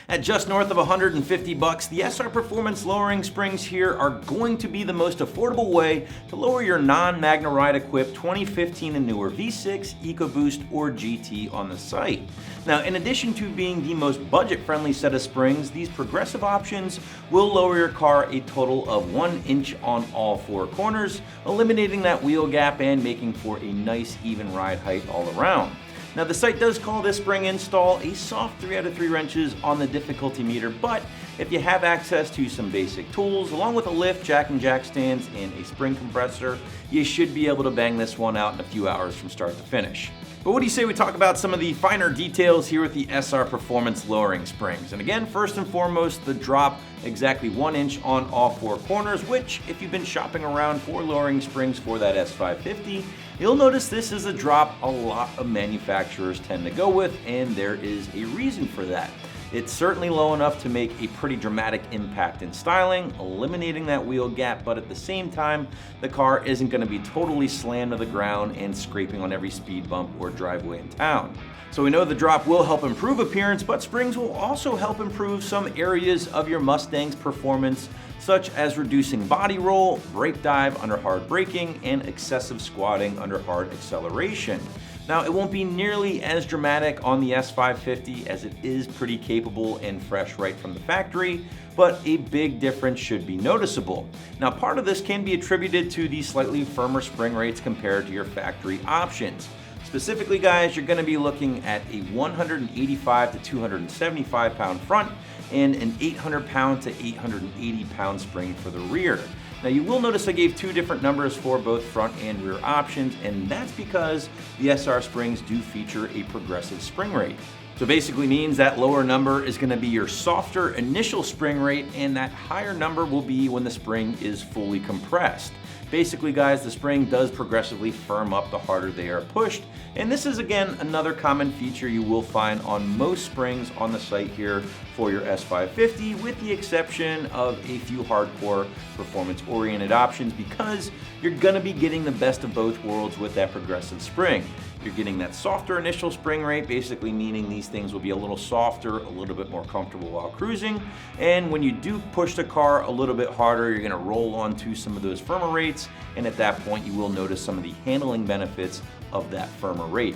At just north of $150, the SR Performance lowering springs here are going to be the most affordable way to lower your non-Magna Ride equipped 2015 and newer V6, EcoBoost, or GT on the site. Now, in addition to being the most budget-friendly set of springs, these progressive options will lower your car a total of 1 inch on all 4 corners, eliminating that wheel gap and making for a nice even ride height all around. Now, the site does call this spring install a soft 3 out of 3 wrenches on the difficulty meter, but if you have access to some basic tools, along with a lift, jack and jack stands, and a spring compressor, you should be able to bang this one out in a few hours from start to finish. But what do you say we talk about some of the finer details here with the SR Performance lowering springs? And again, first and foremost, the drop exactly 1 inch on all 4 corners, which, if you've been shopping around for lowering springs for that S550, you'll notice this is a drop a lot of manufacturers tend to go with, and there is a reason for that. It's certainly low enough to make a pretty dramatic impact in styling, eliminating that wheel gap, but at the same time, the car isn't going to be totally slammed to the ground and scraping on every speed bump or driveway in town. So we know the drop will help improve appearance, but springs will also help improve some areas of your Mustang's performance, such as reducing body roll, brake dive under hard braking, and excessive squatting under hard acceleration. Now, it won't be nearly as dramatic on the S550 as it is pretty capable and fresh right from the factory, but a big difference should be noticeable. Now, part of this can be attributed to the slightly firmer spring rates compared to your factory options. Specifically, guys, you're going to be looking at a 185 to 275 pound front and an 800 pound to 880 pound spring for the rear. Now, you will notice I gave 2 different numbers for both front and rear options, and that's because the SR springs do feature a progressive spring rate. So basically means that lower number is going to be your softer initial spring rate, and that higher number will be when the spring is fully compressed. Basically, guys, the spring does progressively firm up the harder they are pushed, and this is again another common feature you will find on most springs on the site here for your S550, with the exception of a few hardcore performance-oriented options, because you're going to be getting the best of both worlds with that progressive spring. You're getting that softer initial spring rate, basically meaning these things will be a little softer, a little bit more comfortable while cruising. And when you do push the car a little bit harder, you're gonna roll onto some of those firmer rates. And at that point, you will notice some of the handling benefits of that firmer rate.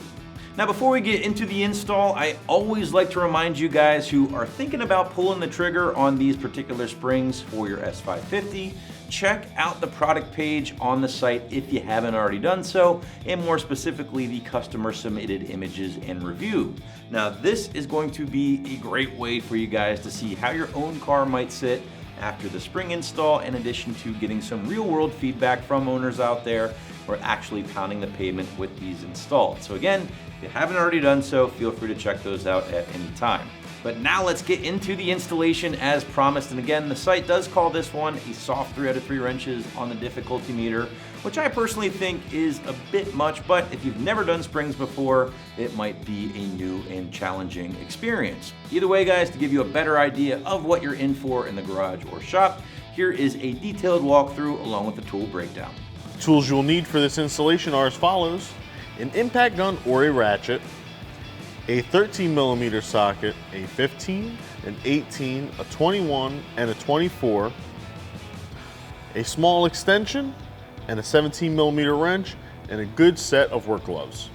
Now, before we get into the install, I always like to remind you guys who are thinking about pulling the trigger on these particular springs for your S550, check out the product page on the site if you haven't already done so, and more specifically, the customer submitted images and review. Now, this is going to be a great way for you guys to see how your own car might sit after the spring install, in addition to getting some real world feedback from owners out there who are actually pounding the pavement with these installed. So again, if you haven't already done so, feel free to check those out at any time. But now let's get into the installation as promised. And again, the site does call this one a soft 3 out of 3 wrenches on the difficulty meter, which I personally think is a bit much, but if you've never done springs before, it might be a new and challenging experience. Either way, guys, to give you a better idea of what you're in for in the garage or shop, here is a detailed walkthrough along with the tool breakdown. Tools you'll need for this installation are as follows: an impact gun or a ratchet, a 13mm socket, a 15, an 18, a 21, and a 24, a small extension, and a 17mm wrench, and a good set of work gloves.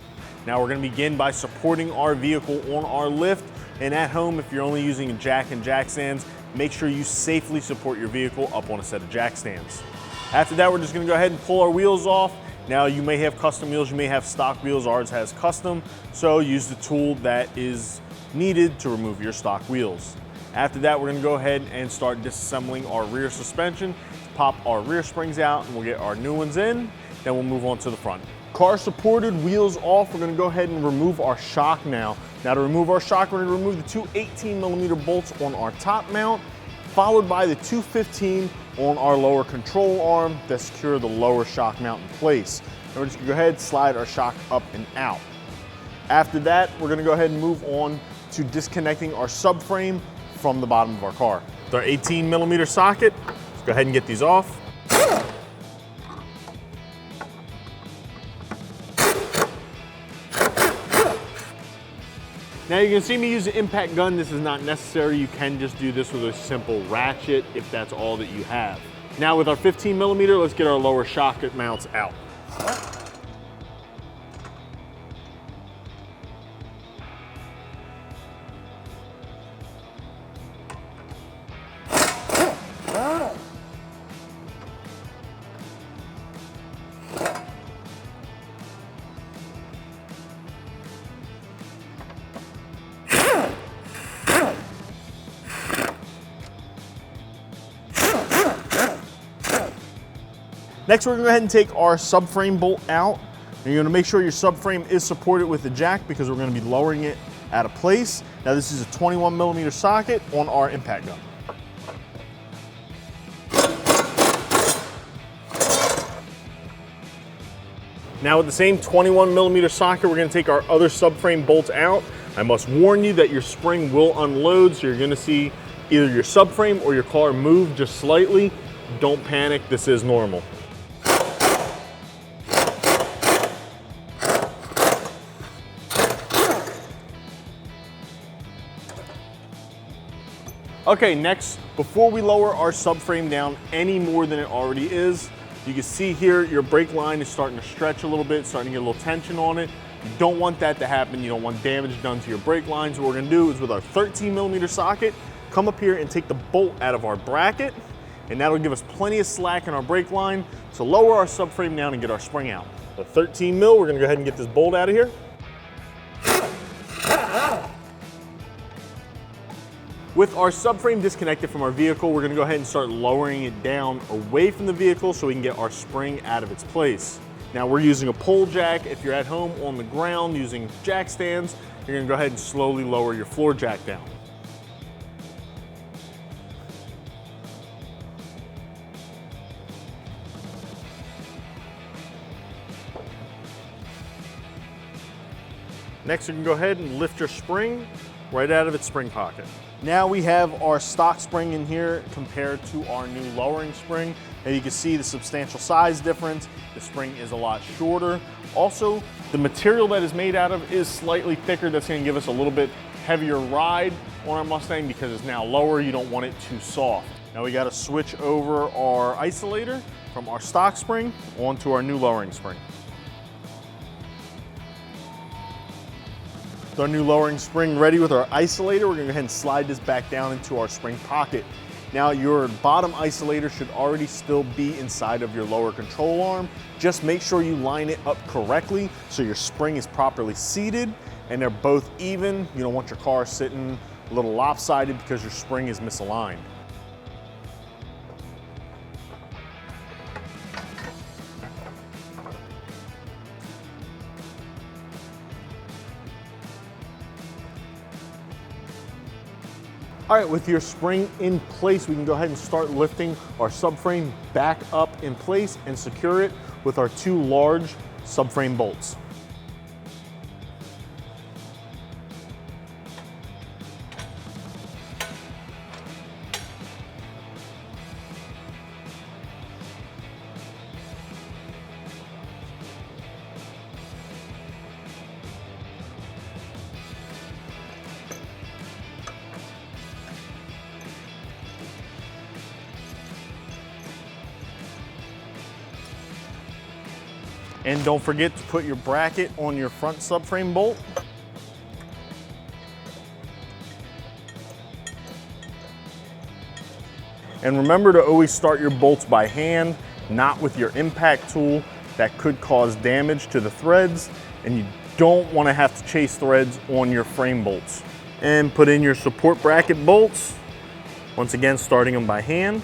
Now we're going to begin by supporting our vehicle on our lift, and at home, if you're only using a jack and jack stands, make sure you safely support your vehicle up on a set of jack stands. After that, we're just going to go ahead and pull our wheels off. Now, you may have custom wheels, you may have stock wheels. Ours has custom, so use the tool that is needed to remove your stock wheels. After that, we're going to go ahead and start disassembling our rear suspension, pop our rear springs out, and we'll get our new ones in. Then we'll move on to the front. Car supported, wheels off. We're going to go ahead and remove our shock now. Now, to remove our shock, we're going to remove the 2 18mm bolts on our top mount, followed by the 215 on our lower control arm that secure the lower shock mount in place. And we're just gonna go ahead and slide our shock up and out. After that, we're gonna go ahead and move on to disconnecting our subframe from the bottom of our car. With our 18mm socket, let's go ahead and get these off. Now you can see me use the impact gun. This is not necessary. You can just do this with a simple ratchet if that's all that you have. Now with our 15 millimeter, let's get our lower shock mounts out. Next, we're gonna go ahead and take our subframe bolt out. And you're gonna make sure your subframe is supported with the jack because we're gonna be lowering it out of place. Now this is a 21 millimeter socket on our impact gun. Now with the same 21 millimeter socket, we're gonna take our other subframe bolts out. I must warn you that your spring will unload, so you're gonna see either your subframe or your car move just slightly. Don't panic, this is normal. Okay, next, before we lower our subframe down any more than it already is, you can see here your brake line is starting to stretch a little bit, starting to get a little tension on it. You don't want that to happen. You don't want damage done to your brake lines. What we're gonna do is with our 13 millimeter socket, come up here and take the bolt out of our bracket, and that'll give us plenty of slack in our brake line to lower our subframe down and get our spring out. The 13 mil, we're gonna go ahead and get this bolt out of here. With our subframe disconnected from our vehicle, we're gonna go ahead and start lowering it down away from the vehicle so we can get our spring out of its place. Now we're using a pole jack. If you're at home on the ground using jack stands, you're gonna go ahead and slowly lower your floor jack down. Next, you can go ahead and lift your spring right out of its spring pocket. Now we have our stock spring in here compared to our new lowering spring. And you can see the substantial size difference. The spring is a lot shorter. Also, the material that is made out of is slightly thicker. That's gonna give us a little bit heavier ride on our Mustang because it's now lower. You don't want it too soft. Now we gotta switch over our isolator from our stock spring onto our new lowering spring. With our new lowering spring ready with our isolator, we're gonna go ahead and slide this back down into our spring pocket. Now your bottom isolator should already still be inside of your lower control arm. Just make sure you line it up correctly so your spring is properly seated and they're both even. You don't want your car sitting a little lopsided because your spring is misaligned. All right, with your spring in place, we can go ahead and start lifting our subframe back up in place and secure it with our two large subframe bolts. And don't forget to put your bracket on your front subframe bolt. And remember to always start your bolts by hand, not with your impact tool. That could cause damage to the threads, and you don't want to have to chase threads on your frame bolts. And put in your support bracket bolts, once again starting them by hand.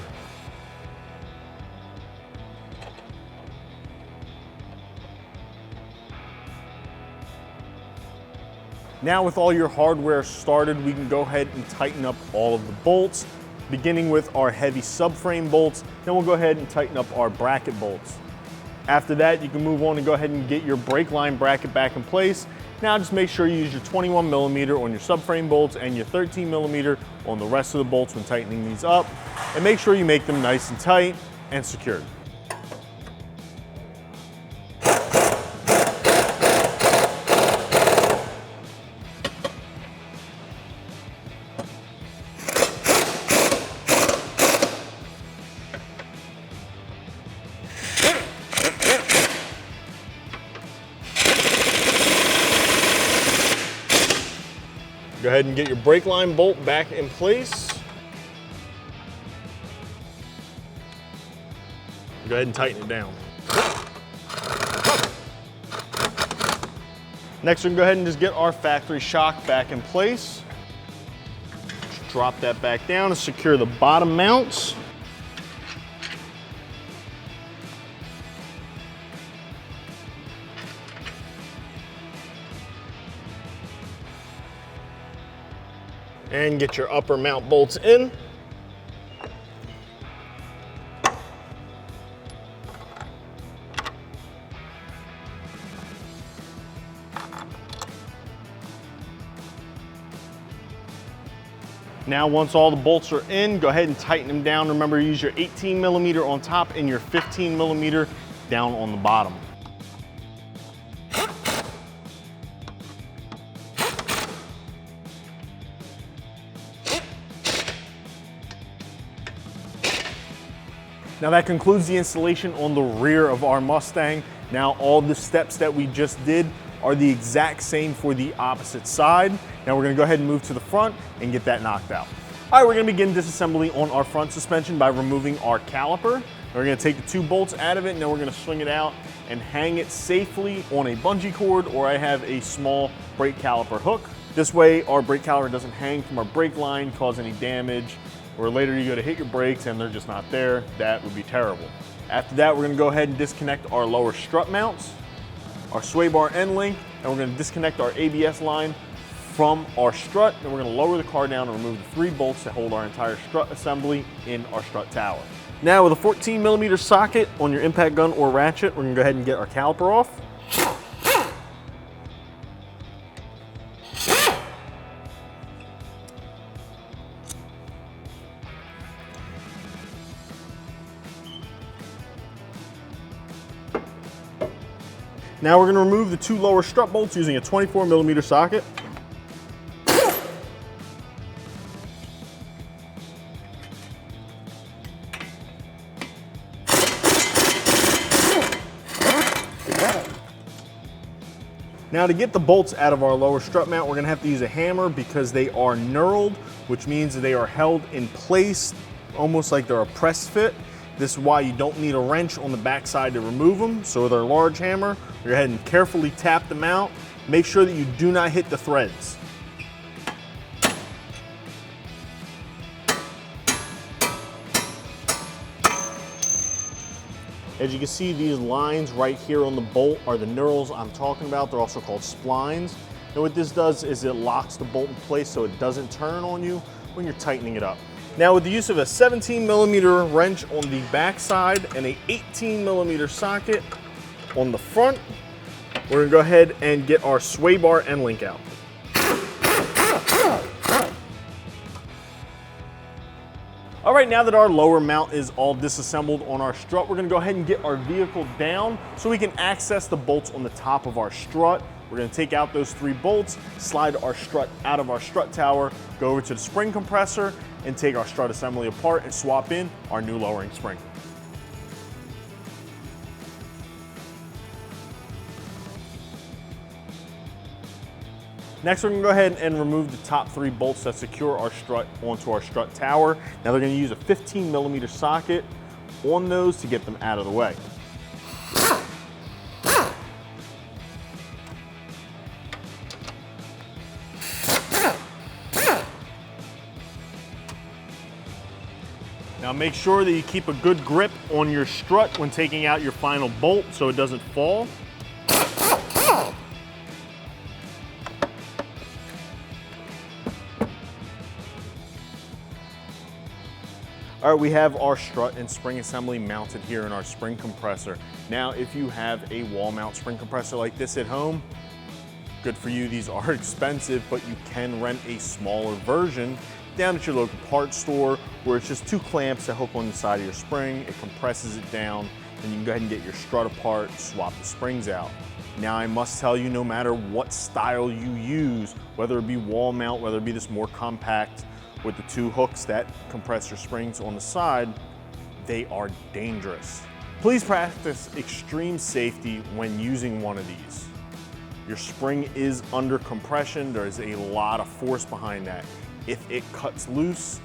Now with all your hardware started, we can go ahead and tighten up all of the bolts, beginning with our heavy subframe bolts. Then we'll go ahead and tighten up our bracket bolts. After that, you can move on and go ahead and get your brake line bracket back in place. Now just make sure you use your 21 millimeter on your subframe bolts and your 13 millimeter on the rest of the bolts when tightening these up. And make sure you make them nice and tight and secured. ahead and get your brake line bolt back in place. Go ahead and tighten it down. Next, we're gonna go ahead and just get our factory shock back in place. Just drop that back down and secure the bottom mounts. And get your upper mount bolts in. Now, once all the bolts are in, go ahead and tighten them down. Remember, use your 18mm on top and your 15mm down on the bottom. Now that concludes the installation on the rear of our Mustang. Now all the steps that we just did are the exact same for the opposite side. Now we're gonna go ahead and move to the front and get that knocked out. All right, we're gonna begin disassembly on our front suspension by removing our caliper. We're gonna take the 2 bolts out of it, and then we're gonna swing it out and hang it safely on a bungee cord, or I have a small brake caliper hook. This way our brake caliper doesn't hang from our brake line, cause any damage, or later you go to hit your brakes and they're just not there. That would be terrible. After that, we're gonna go ahead and disconnect our lower strut mounts, our sway bar end link, and we're gonna disconnect our ABS line from our strut, and we're gonna lower the car down and remove the 3 bolts that hold our entire strut assembly in our strut tower. Now with a 14mm socket on your impact gun or ratchet, we're gonna go ahead and get our caliper off. Now we're going to remove the 2 lower strut bolts using a 24mm socket. Now to get the bolts out of our lower strut mount, we're going to have to use a hammer because they are knurled, which means they are held in place almost like they're a press fit. This is why you don't need a wrench on the backside to remove them. So with our large hammer, we go ahead and carefully tap them out. Make sure that you do not hit the threads. As you can see, these lines right here on the bolt are the knurls I'm talking about. They're also called splines. And what this does is it locks the bolt in place so it doesn't turn on you when you're tightening it up. Now with the use of a 17mm wrench on the back side and a 18mm socket on the front, we're gonna go ahead and get our sway bar end link out. All right, now that our lower mount is all disassembled on our strut, we're gonna go ahead and get our vehicle down so we can access the bolts on the top of our strut. We're gonna take out those 3 bolts, slide our strut out of our strut tower, go over to the spring compressor, and take our strut assembly apart and swap in our new lowering spring. Next, we're gonna go ahead and remove the top 3 bolts that secure our strut onto our strut tower. Now they're gonna use a 15mm socket on those to get them out of the way. Now make sure that you keep a good grip on your strut when taking out your final bolt so it doesn't fall. All right, we have our strut and spring assembly mounted here in our spring compressor. Now, if you have a wall mount spring compressor like this at home, good for you. These are expensive, but you can rent a smaller version down at your local parts store where it's just 2 clamps that hook on the side of your spring. It compresses it down, and you can go ahead and get your strut apart, swap the springs out. Now, I must tell you, no matter what style you use, whether it be wall mount, whether it be this more compact with the 2 hooks that compress your springs on the side, they are dangerous. Please practice extreme safety when using one of these. Your spring is under compression. There is a lot of force behind that. If it cuts loose,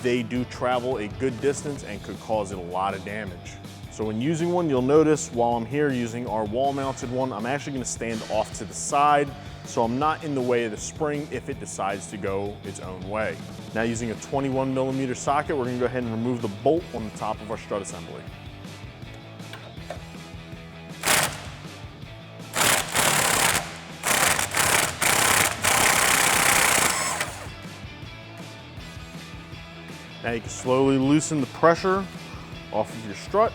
they do travel a good distance and could cause it a lot of damage. So when using one, you'll notice while I'm here using our wall mounted one, I'm actually gonna stand off to the side so I'm not in the way of the spring if it decides to go its own way. Now using a 21mm socket, we're gonna go ahead and remove the bolt on the top of our strut assembly. Now you can slowly loosen the pressure off of your strut.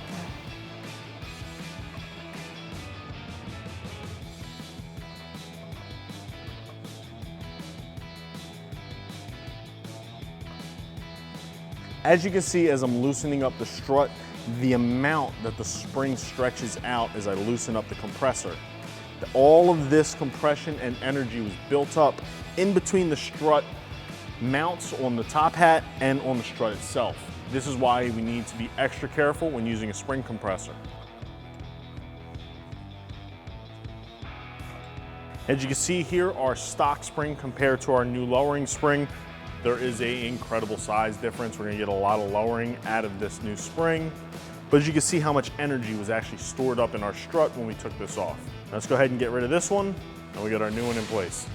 As you can see, as I'm loosening up the strut, the amount that the spring stretches out as I loosen up the compressor. All of this compression and energy was built up in between the strut mounts on the top hat and on the strut itself. This is why we need to be extra careful when using a spring compressor. As you can see here, our stock spring compared to our new lowering spring, there is an incredible size difference. We're gonna get a lot of lowering out of this new spring. But as you can see how much energy was actually stored up in our strut when we took this off. Now let's go ahead and get rid of this one, and we got our new one in place.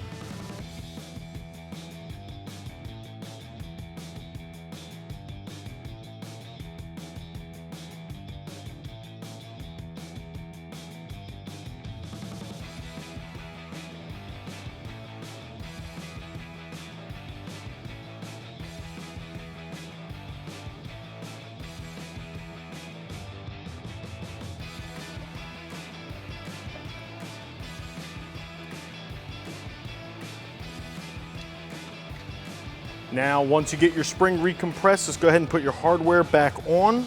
Now, once you get your spring recompressed, just go ahead and put your hardware back on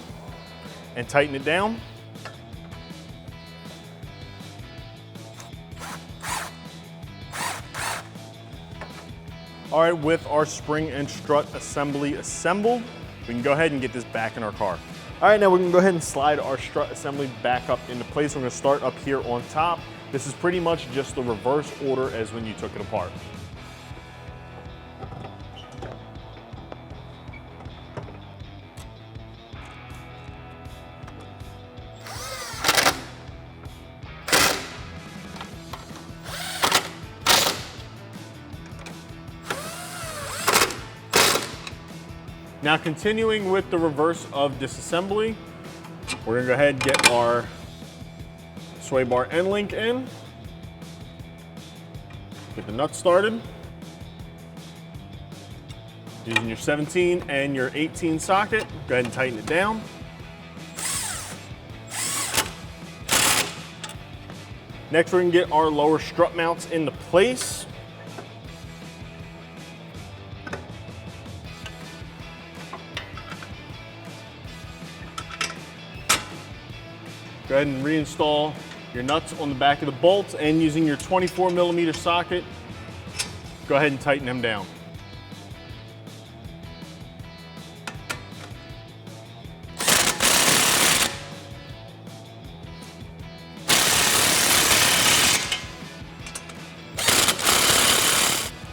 and tighten it down. All right, with our spring and strut assembly assembled, we can go ahead and get this back in our car. All right, now we can go ahead and slide our strut assembly back up into place. We're gonna start up here on top. This is pretty much just the reverse order as when you took it apart. Now continuing with the reverse of disassembly, we're gonna go ahead and get our sway bar end link in, get the nuts started. Using your 17 and your 18 socket, go ahead and tighten it down. Next, we're gonna get our lower strut mounts into place. Go ahead and reinstall your nuts on the back of the bolts, and using your 24mm socket, go ahead and tighten them down.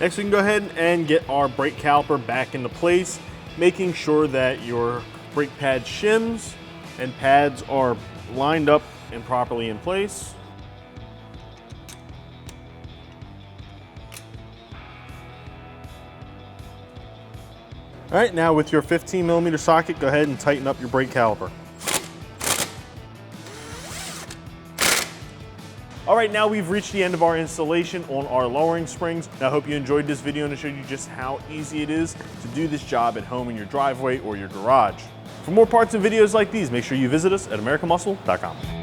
Next, we can go ahead and get our brake caliper back into place, making sure that your brake pad shims and pads are lined up and properly in place. All right, now with your 15mm socket, go ahead and tighten up your brake caliper. All right, now we've reached the end of our installation on our lowering springs. Now, I hope you enjoyed this video and it showed you just how easy it is to do this job at home in your driveway or your garage. For more parts and videos like these, make sure you visit us at AmericanMuscle.com.